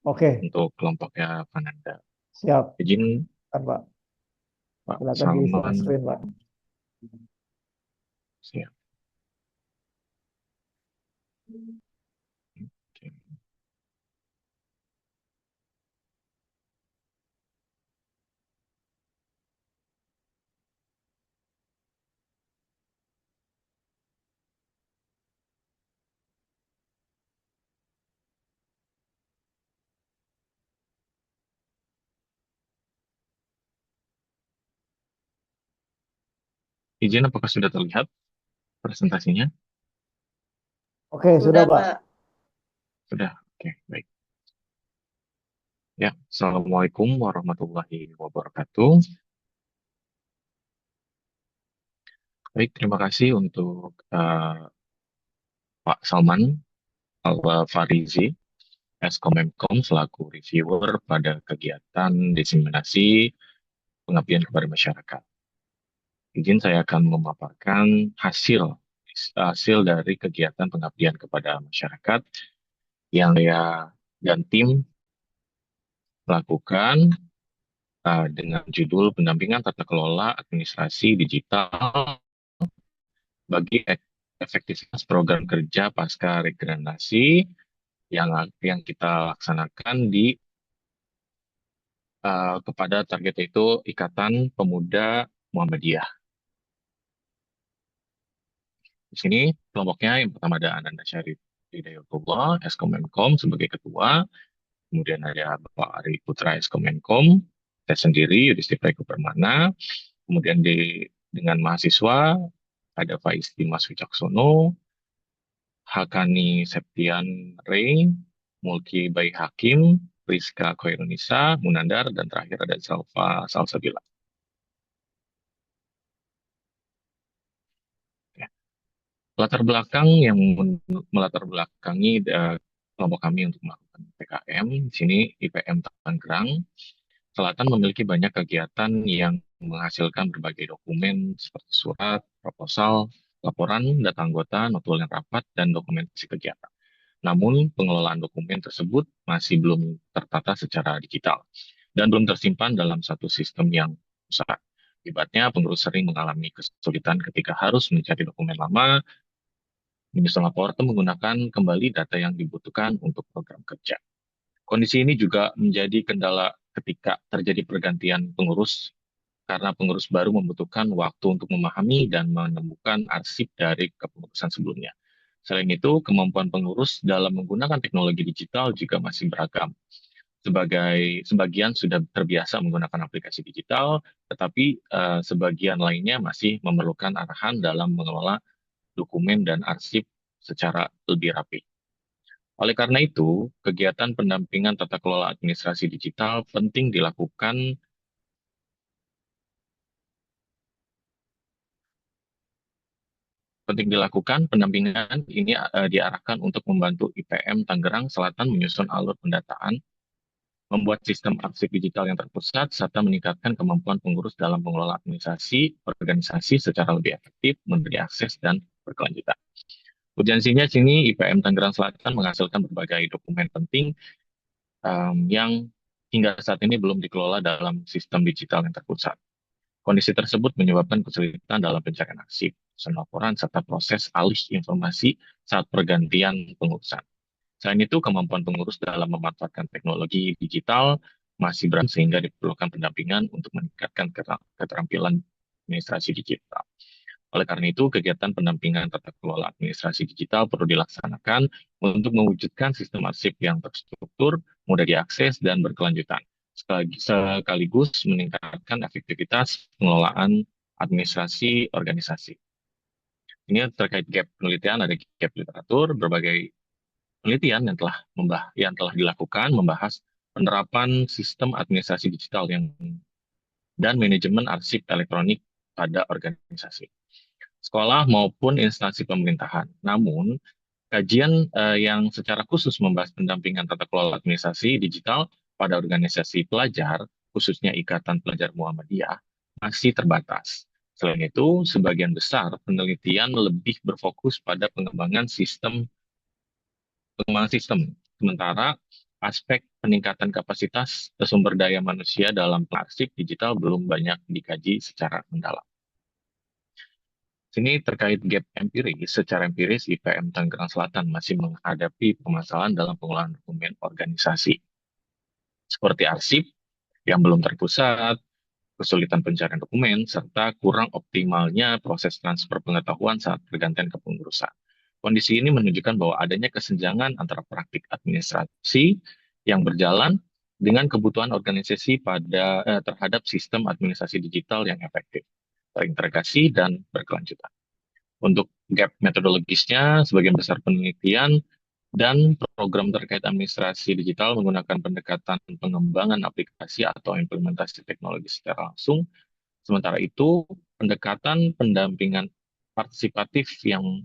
Oke, untuk kelompoknya Pananda. siap, Izin kan, Pak. Pak Silakan di share Salman. screen, Pak. Siap. Oke. Izin apakah sudah terlihat presentasinya? Oke, sudah, Sudah, Pak. Pak. Sudah. Oke, baik. Ya, Assalamualaikum warahmatullahi wabarakatuh. Baik, terima kasih untuk Pak Salman Al-Farizi, Eskomemkom selaku reviewer pada kegiatan diseminasi pengabdian kepada masyarakat. Izin saya akan memaparkan hasil hasil dari kegiatan pengabdian kepada masyarakat yang saya dan tim lakukan dengan judul pendampingan tata kelola administrasi digital bagi efektivitas program kerja pasca regenerasi yang kita laksanakan kepada target itu Ikatan Pemuda Muhammadiyah. Di sini kelompoknya yang pertama ada Ananda Syarif Hidayatullah, Eskom sebagai ketua, kemudian ada Bapak Ari Putra Eskom, saya sendiri Yudhistira Eko Permana, kemudian dengan mahasiswa ada Faiz Dimas Wicaksono, Hakani Septian Ray, Mulki Bayi Hakim, Rizka Khairunisa, Munandar, dan terakhir ada Salsabila. Ya. Latar belakang yang melatar belakangi kelompok kami untuk melakukan PKM, di sini IPM Tangerang Selatan memiliki banyak kegiatan yang menghasilkan berbagai dokumen seperti surat, proposal, laporan, data anggota, notulen rapat, dan dokumentasi kegiatan. Namun, pengelolaan dokumen tersebut masih belum tertata secara digital dan belum tersimpan dalam satu sistem yang besar. Akibatnya, pengurus sering mengalami kesulitan ketika harus mencari dokumen lama, menyusun laporan, atau menggunakan kembali data yang dibutuhkan untuk program kerja. Kondisi ini juga menjadi kendala ketika terjadi pergantian pengurus, karena pengurus baru membutuhkan waktu untuk memahami dan menemukan arsip dari kepengurusan sebelumnya. Selain itu, kemampuan pengurus dalam menggunakan teknologi digital juga masih beragam. Sebagian sudah terbiasa menggunakan aplikasi digital, tetapi sebagian lainnya masih memerlukan arahan dalam mengelola dokumen dan arsip secara lebih rapi. Oleh karena itu, kegiatan pendampingan tata kelola administrasi digital penting dilakukan. Pendampingan ini diarahkan untuk membantu IPM Tangerang Selatan menyusun alur pendataan, membuat sistem arsip digital yang terpusat, serta meningkatkan kemampuan pengurus dalam mengelola administrasi organisasi secara lebih efektif, memberi akses, dan berkelanjutan. Urgensinya sini IPM Tangerang Selatan menghasilkan berbagai dokumen penting yang hingga saat ini belum dikelola dalam sistem digital yang terpusat. Kondisi tersebut menyebabkan kesulitan dalam pencarian arsip, laporan, serta proses alih informasi saat pergantian pengurusan. Selain itu, kemampuan pengurus dalam memanfaatkan teknologi digital masih berat sehingga diperlukan pendampingan untuk meningkatkan keterampilan administrasi digital. Oleh karena itu, kegiatan pendampingan tata kelola administrasi digital perlu dilaksanakan untuk mewujudkan sistem arsip yang terstruktur, mudah diakses, dan berkelanjutan, sekaligus meningkatkan efektivitas pengelolaan administrasi organisasi. Ini terkait gap penelitian, ada gap literatur, berbagai penelitian yang telah dilakukan membahas penerapan sistem administrasi digital dan manajemen arsip elektronik pada organisasi sekolah maupun instansi pemerintahan. Namun, kajian yang secara khusus membahas pendampingan tata kelola administrasi digital pada organisasi pelajar, khususnya Ikatan Pelajar Muhammadiyah, masih terbatas. Selain itu, sebagian besar penelitian lebih berfokus pada pengembangan sistem, sementara aspek peningkatan kapasitas sumber daya manusia dalam arsip digital belum banyak dikaji secara mendalam. Sini terkait gap empiris, secara empiris IPM Tangerang Selatan masih menghadapi permasalahan dalam pengelolaan dokumen organisasi, seperti arsip yang belum terpusat, kesulitan pencarian dokumen, serta kurang optimalnya proses transfer pengetahuan saat pergantian kepengurusan. Kondisi ini menunjukkan bahwa adanya kesenjangan antara praktik administrasi yang berjalan dengan kebutuhan organisasi terhadap sistem administrasi digital yang efektif, terintegrasi, dan berkelanjutan. Untuk gap metodologisnya, sebagian besar penelitian dan program terkait administrasi digital menggunakan pendekatan pengembangan aplikasi atau implementasi teknologi secara langsung. Sementara itu, pendekatan pendampingan partisipatif yang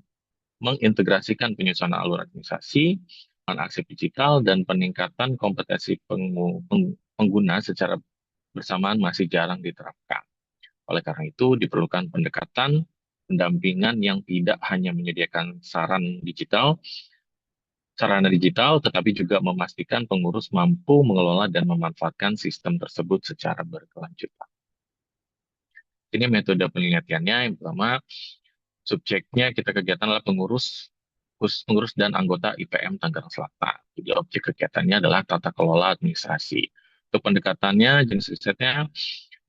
mengintegrasikan penyusunan alur administrasi, arsip digital, dan peningkatan kompetensi pengguna secara bersamaan masih jarang diterapkan. Oleh karena itu, diperlukan pendekatan pendampingan yang tidak hanya menyediakan sarana digital, tetapi juga memastikan pengurus mampu mengelola dan memanfaatkan sistem tersebut secara berkelanjutan. Ini metode penelitiannya. Yang pertama, subjeknya kita kegiatan adalah pengurus dan anggota IPM Tangerang Selatan. Jadi objek kegiatannya adalah tata kelola administrasi. Untuk pendekatannya, jenis risetnya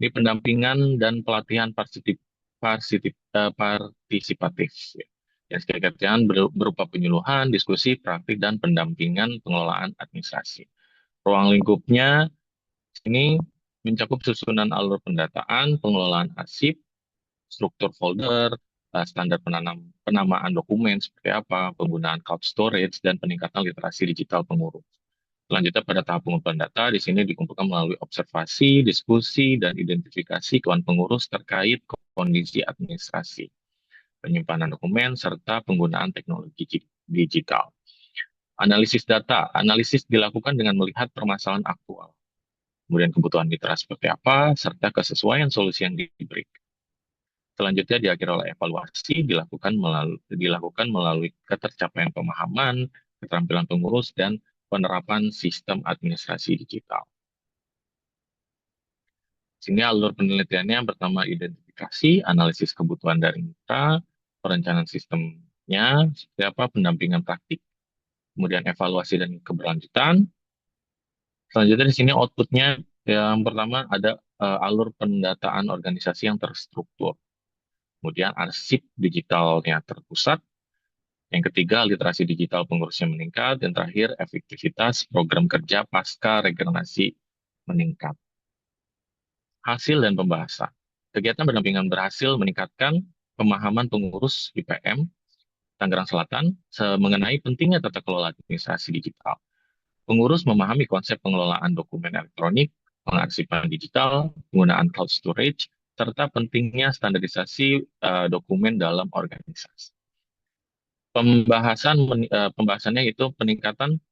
ini pendampingan dan pelatihan partisipatif. Ya. Yang kegiatan berupa penyuluhan, diskusi, praktik, dan pendampingan pengelolaan administrasi. Ruang lingkupnya ini mencakup susunan alur pendataan, pengelolaan arsip, struktur folder, standar penamaan dokumen seperti apa, penggunaan cloud storage, dan peningkatan literasi digital pengurus. Selanjutnya pada tahap pengumpulan data, di sini dikumpulkan melalui observasi, diskusi, dan identifikasi keluhan pengurus terkait kondisi administrasi, penyimpanan dokumen, serta penggunaan teknologi digital. Analisis data, analisis dilakukan dengan melihat permasalahan aktual, kemudian kebutuhan mitra seperti apa, serta kesesuaian solusi yang diberikan. Selanjutnya diakhiri oleh evaluasi dilakukan melalui ketercapaian pemahaman, keterampilan pengurus, dan penerapan sistem administrasi digital. Sini alur penelitiannya yang pertama identifikasi, analisis kebutuhan dari mitra, perencanaan sistemnya, seperti apa, pendampingan praktik, kemudian evaluasi dan keberlanjutan. Selanjutnya di sini outputnya yang pertama ada alur pendataan organisasi yang terstruktur. Kemudian arsip digitalnya terpusat. Yang ketiga, literasi digital pengurusnya meningkat. Dan terakhir, efektivitas program kerja pasca regenerasi meningkat. Hasil dan pembahasan. Kegiatan pendampingan berhasil meningkatkan pemahaman pengurus IPM Tangerang Selatan mengenai pentingnya tata kelola administrasi digital. Pengurus memahami konsep pengelolaan dokumen elektronik, pengarsipan digital, penggunaan cloud storage, serta pentingnya standarisasi dokumen dalam organisasi. Pembahasannya itu peningkatan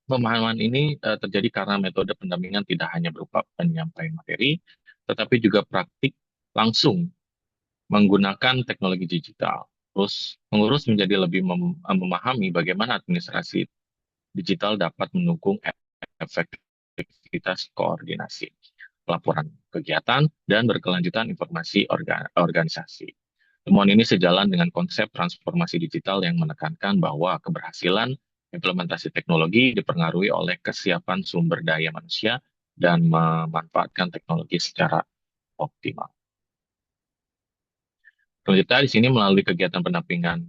pemahaman ini terjadi karena metode pendampingan tidak hanya berupa penyampaian materi, tetapi juga praktik langsung menggunakan teknologi digital. Terus pengurus menjadi lebih memahami bagaimana administrasi digital dapat mendukung efektivitas koordinasi, pelaporan kegiatan, dan berkelanjutan informasi organisasi. Temuan ini sejalan dengan konsep transformasi digital yang menekankan bahwa keberhasilan implementasi teknologi dipengaruhi oleh kesiapan sumber daya manusia dan memanfaatkan teknologi secara optimal. Selanjutnya di sini melalui kegiatan pendampingan,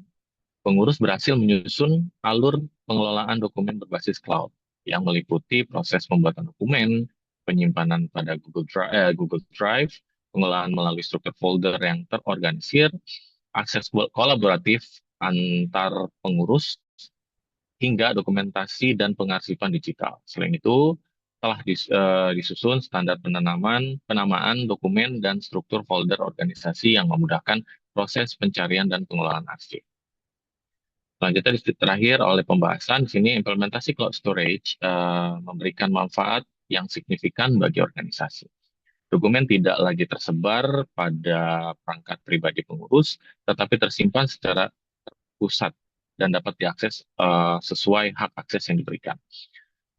pengurus berhasil menyusun alur pengelolaan dokumen berbasis cloud yang meliputi proses pembuatan dokumen, penyimpanan pada Google Drive, pengelolaan melalui struktur folder yang terorganisir, akses kolaboratif antar pengurus, hingga dokumentasi dan pengarsipan digital. Selain itu, telah disusun standar penamaan dokumen dan struktur folder organisasi yang memudahkan proses pencarian dan pengelolaan arsip. Selanjutnya di terakhir oleh pembahasan di sini implementasi cloud storage memberikan manfaat yang signifikan bagi organisasi. Dokumen tidak lagi tersebar pada perangkat pribadi pengurus, tetapi tersimpan secara pusat dan dapat diakses sesuai hak akses yang diberikan.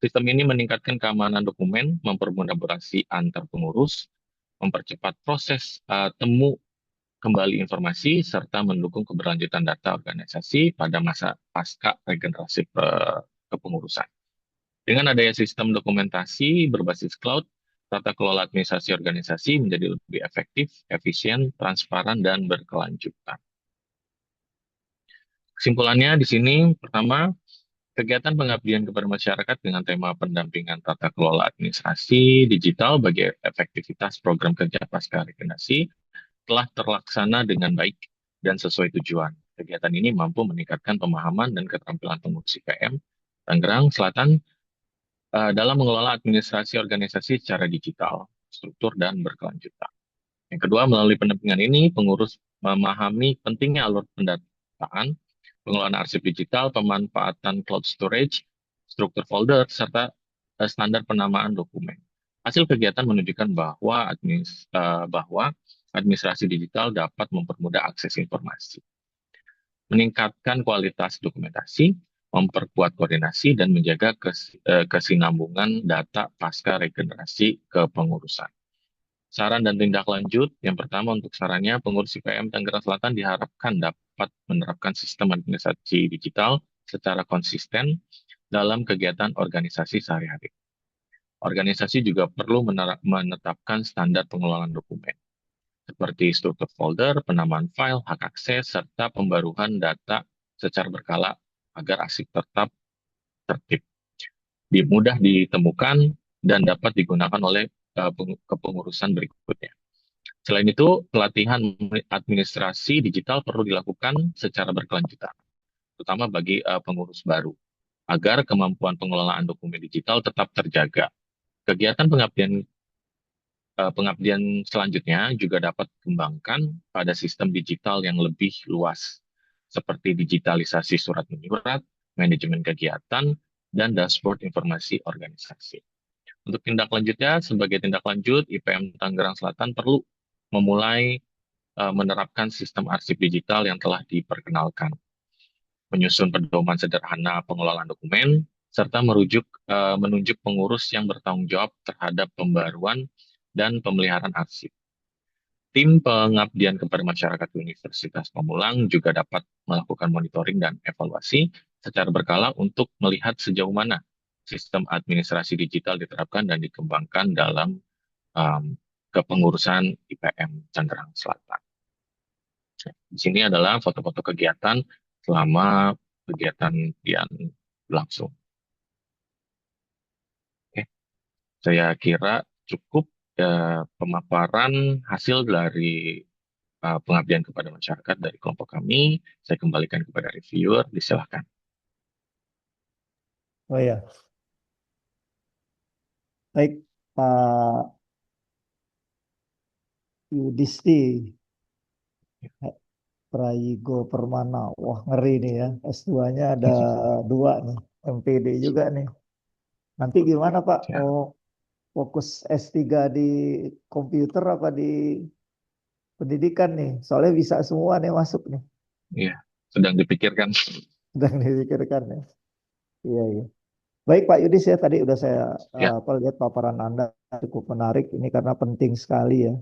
Sistem ini meningkatkan keamanan dokumen, mempermudah berinteraksi antar pengurus, mempercepat proses temu kembali informasi, serta mendukung keberlanjutan data organisasi pada masa pasca regenerasi kepengurusan. Dengan adanya sistem dokumentasi berbasis cloud, tata kelola administrasi organisasi menjadi lebih efektif, efisien, transparan, dan berkelanjutan. Kesimpulannya di sini, pertama, kegiatan pengabdian kepada masyarakat dengan tema pendampingan tata kelola administrasi digital bagi efektivitas program kerja pasca regenerasi telah terlaksana dengan baik dan sesuai tujuan. Kegiatan ini mampu meningkatkan pemahaman dan keterampilan pengurus IPM Tangerang Selatan dalam mengelola administrasi organisasi secara digital, struktur, dan berkelanjutan. Yang kedua, melalui pendampingan ini, pengurus memahami pentingnya alur pendataan, pengelolaan arsip digital, pemanfaatan cloud storage, struktur folder, serta standar penamaan dokumen. Hasil kegiatan menunjukkan bahwa administrasi digital dapat mempermudah akses informasi, meningkatkan kualitas dokumentasi, memperkuat koordinasi, dan menjaga kesinambungan data pasca regenerasi kepengurusan. Saran dan tindak lanjut, yang pertama untuk sarannya, pengurus IPM Tangerang Selatan diharapkan dapat menerapkan sistem administrasi digital secara konsisten dalam kegiatan organisasi sehari-hari. Organisasi juga perlu menetapkan standar pengelolaan dokumen, seperti struktur folder, penamaan file, hak akses, serta pembaruan data secara berkala agar arsip tetap tertib, mudah ditemukan, dan dapat digunakan oleh kepengurusan berikutnya. Selain itu, pelatihan administrasi digital perlu dilakukan secara berkelanjutan, terutama bagi pengurus baru, agar kemampuan pengelolaan dokumen digital tetap terjaga. Kegiatan pengabdian selanjutnya juga dapat dikembangkan pada sistem digital yang lebih luas, seperti digitalisasi surat menyurat, manajemen kegiatan, dan dashboard informasi organisasi. Untuk tindak lanjutnya, sebagai tindak lanjut, IPM Tangerang Selatan perlu memulai menerapkan sistem arsip digital yang telah diperkenalkan, menyusun pedoman sederhana pengelolaan dokumen, serta menunjuk pengurus yang bertanggung jawab terhadap pembaruan dan pemeliharaan arsip. Tim pengabdian kepada masyarakat Universitas Pamulang juga dapat melakukan monitoring dan evaluasi secara berkala untuk melihat sejauh mana sistem administrasi digital diterapkan dan dikembangkan dalam kepengurusan IPM Tangerang Selatan. Di sini adalah foto-foto kegiatan selama kegiatan yang berlangsung. Oke, saya kira cukup pemaparan hasil dari pengabdian kepada masyarakat dari kelompok kami. Saya kembalikan kepada reviewer, disilahkan. Oh ya, baik Pak Yudisti Prayigo Permana. Wah, ngeri nih ya. S2-nya ada 2 nih. MPD juga nih. Nanti gimana Pak? Ya, Mau fokus S3 di komputer apa di pendidikan nih? Soalnya bisa semua nih masuk nih. iya, sedang dipikirkan. Sedang dipikirkan ya. Iya, iya. Baik Pak Yudis ya, tadi udah saya Ya, lihat paparan Anda cukup menarik ini karena penting sekali ya.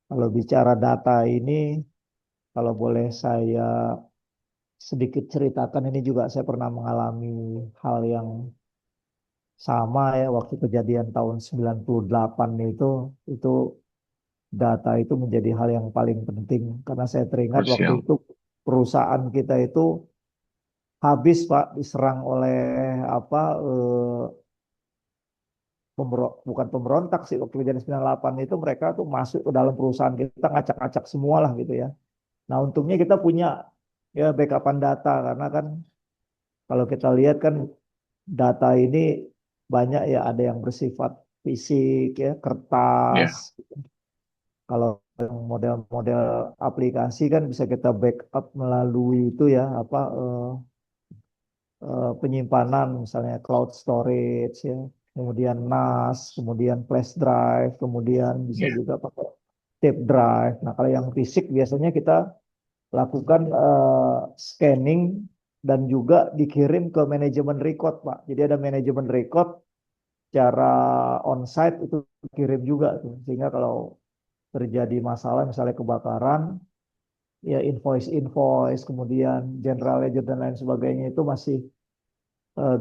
Kalau bicara data ini, kalau boleh saya sedikit ceritakan, ini juga saya pernah mengalami hal yang sama ya waktu kejadian tahun 98 itu data itu menjadi hal yang paling penting karena saya teringat waktu krusial. itu perusahaan kita itu habis Pak diserang oleh apa bukan pemberontak sih waktu kejadian 98 itu mereka tuh masuk ke dalam perusahaan kita ngacak-ngacak semua lah gitu ya. Nah untungnya kita punya ya backupan data karena kan kalau kita lihat kan data ini banyak ya ada yang bersifat fisik ya kertas. Ya, Kalau yang model-model aplikasi kan bisa kita backup melalui itu ya apa penyimpanan misalnya cloud storage ya, kemudian NAS, kemudian flash drive, kemudian bisa ya, juga pakai tape drive. Nah, kalau yang fisik biasanya kita lakukan scanning dan juga dikirim ke manajemen record, Pak. Jadi ada manajemen record secara onsite itu kirim juga tuh. Sehingga kalau terjadi masalah misalnya kebakaran, ya invoice, kemudian general ledger dan lain sebagainya itu masih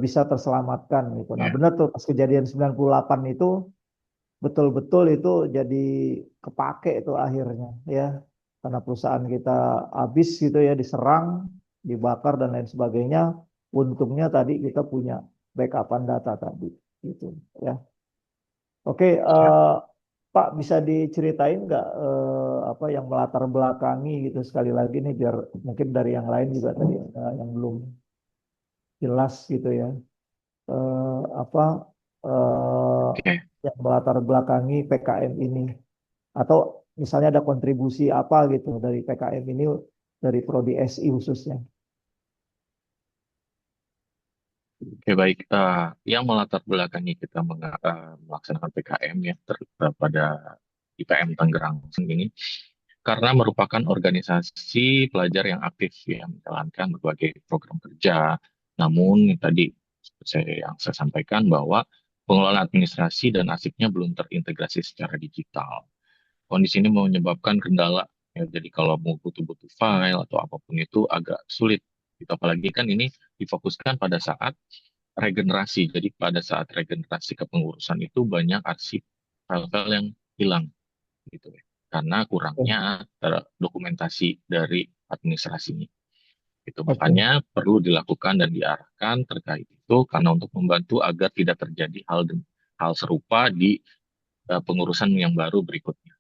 bisa terselamatkan gitu. Nah, Ya, benar tuh pas kejadian 98 itu betul-betul itu jadi kepake itu akhirnya ya. Karena perusahaan kita habis gitu ya diserang, dibakar dan lain sebagainya. Untungnya tadi kita punya backupan data tadi gitu ya. Oke, siap. Pak bisa diceritain nggak apa yang melatar belakangi gitu sekali lagi nih biar mungkin dari yang lain juga tadi yang belum jelas gitu ya. Apa eh, Oke. yang melatar belakangi PKM ini atau misalnya ada kontribusi apa gitu dari PKM ini dari Prodi SI khususnya. Oke, baik. Yang melatar belakangi kita melaksanakan PKM ya pada IPM Tangerang ini karena merupakan organisasi pelajar yang aktif ya menjalankan berbagai program kerja. Namun yang tadi yang saya sampaikan bahwa pengelolaan administrasi dan arsipnya belum terintegrasi secara digital. Kondisi ini menyebabkan kendala. Ya, jadi kalau mau butuh-butuh file atau apapun itu agak sulit. Gitu. Apalagi kan ini difokuskan pada saat regenerasi. Jadi pada saat regenerasi kepengurusan itu banyak arsip file-file yang hilang gitu ya. Karena kurangnya dokumentasi dari administrasinya. Itu Oke, makanya perlu dilakukan dan diarahkan terkait itu karena untuk membantu agar tidak terjadi hal serupa di pengurusan yang baru berikutnya.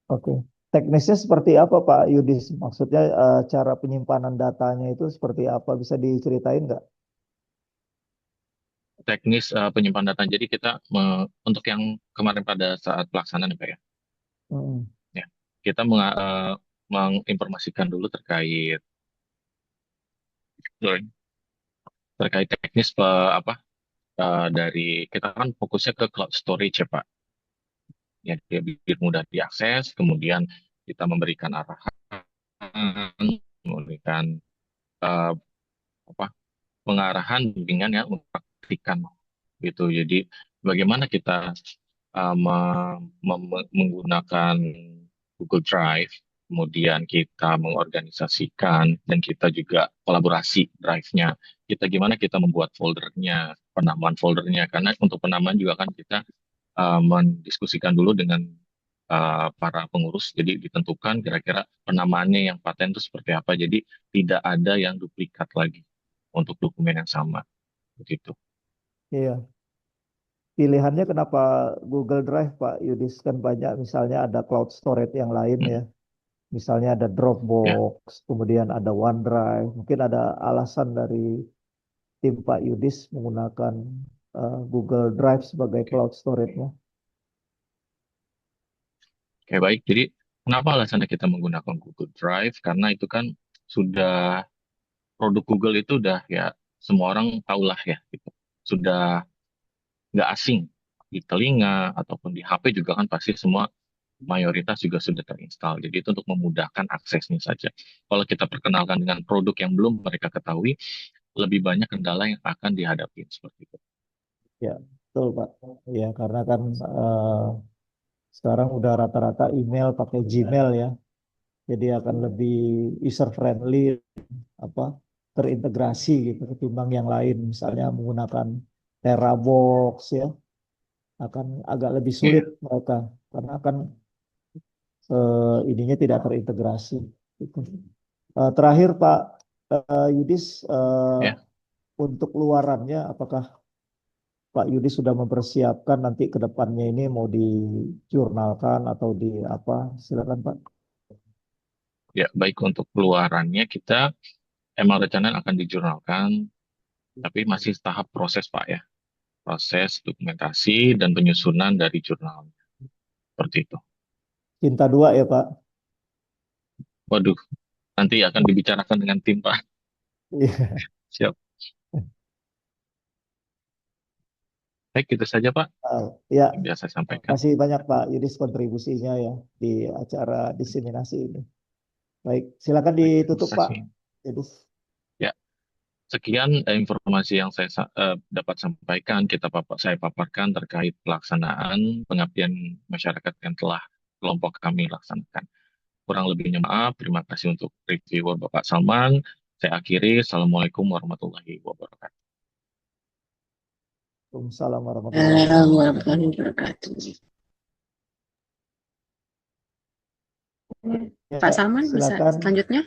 oke. Teknisnya seperti apa Pak Yudis? Maksudnya cara penyimpanan datanya itu seperti apa? Bisa diceritain nggak? Teknis penyimpanan data. Jadi kita untuk yang kemarin pada saat pelaksanaan ya Pak Hmm, ya, kita menginformasikan dulu terkait teknis apa dari kita kan fokusnya ke cloud storage ya Pak. Ya, dia biar mudah diakses, kemudian kita memberikan arahan, memberikan eh, apa pengarahan bimbingan ya untuk praktikan gitu. Jadi bagaimana kita menggunakan Google Drive, kemudian kita mengorganisasikan dan kita juga kolaborasi drive-nya. Kita gimana kita membuat foldernya, penamaan foldernya, karena untuk penamaan juga kan kita mendiskusikan dulu dengan para pengurus, jadi ditentukan kira-kira penamaannya yang paten itu seperti apa, jadi tidak ada yang duplikat lagi untuk dokumen yang sama, begitu. iya. Pilihannya kenapa Google Drive Pak Yudis? Kan banyak misalnya ada cloud storage yang lain ya. Mm, Misalnya ada ya, Dropbox, kemudian ada OneDrive. Mungkin ada alasan dari tim Pak Yudis menggunakan Google Drive sebagai oke. cloud storage-nya. Oke, baik. Jadi, kenapa alasannya kita menggunakan Google Drive? Karena itu kan sudah produk Google itu udah ya semua orang tahulah ya gitu. Sudah nggak asing di telinga ataupun di HP juga kan pasti semua mayoritas juga sudah terinstall. Jadi itu untuk memudahkan aksesnya saja. Kalau kita perkenalkan dengan produk yang belum mereka ketahui, lebih banyak kendala yang akan dihadapi seperti itu. Ya, betul Pak. Ya, karena kan sekarang udah rata-rata email pakai Gmail ya. Jadi akan lebih user friendly, apa terintegrasi gitu ketimbang yang lain. Misalnya menggunakan Terabox ya, akan agak lebih sulit Iya, mereka karena kan ininya tidak terintegrasi. Gitu. Terakhir Pak Yudis, ya. untuk luarannya, apakah Pak Yudi sudah mempersiapkan nanti ke depannya ini mau dijurnalkan atau di apa? Silakan Pak. Ya, baik untuk keluarannya kita emang rencana akan dijurnalkan, tapi masih tahap proses Pak ya. Proses dokumentasi dan penyusunan dari jurnal. Seperti itu. Cinta dua ya Pak. Waduh, nanti akan dibicarakan dengan tim Pak. Iya. Siap. Baik, itu saja Pak Ya, yang bisa saya sampaikan. kasih banyak Pak Yudis kontribusinya ya di acara diseminasi ini. Baik, silakan Baik, terima ditutup Pak kasih. Yudis. Ya, Sekian informasi yang saya dapat sampaikan, saya paparkan terkait pelaksanaan pengabdian masyarakat yang telah kelompok kami laksanakan. Kurang lebihnya maaf, terima kasih untuk reviewer Bapak Salman. Saya akhiri, Assalamualaikum warahmatullahi wabarakatuh. Waalaikumsalam warahmatullahi Assalamualaikum wabarakatuh. warahmatullahi wabarakatuh. Ya, Pak Salman bisa silakan. selanjutnya?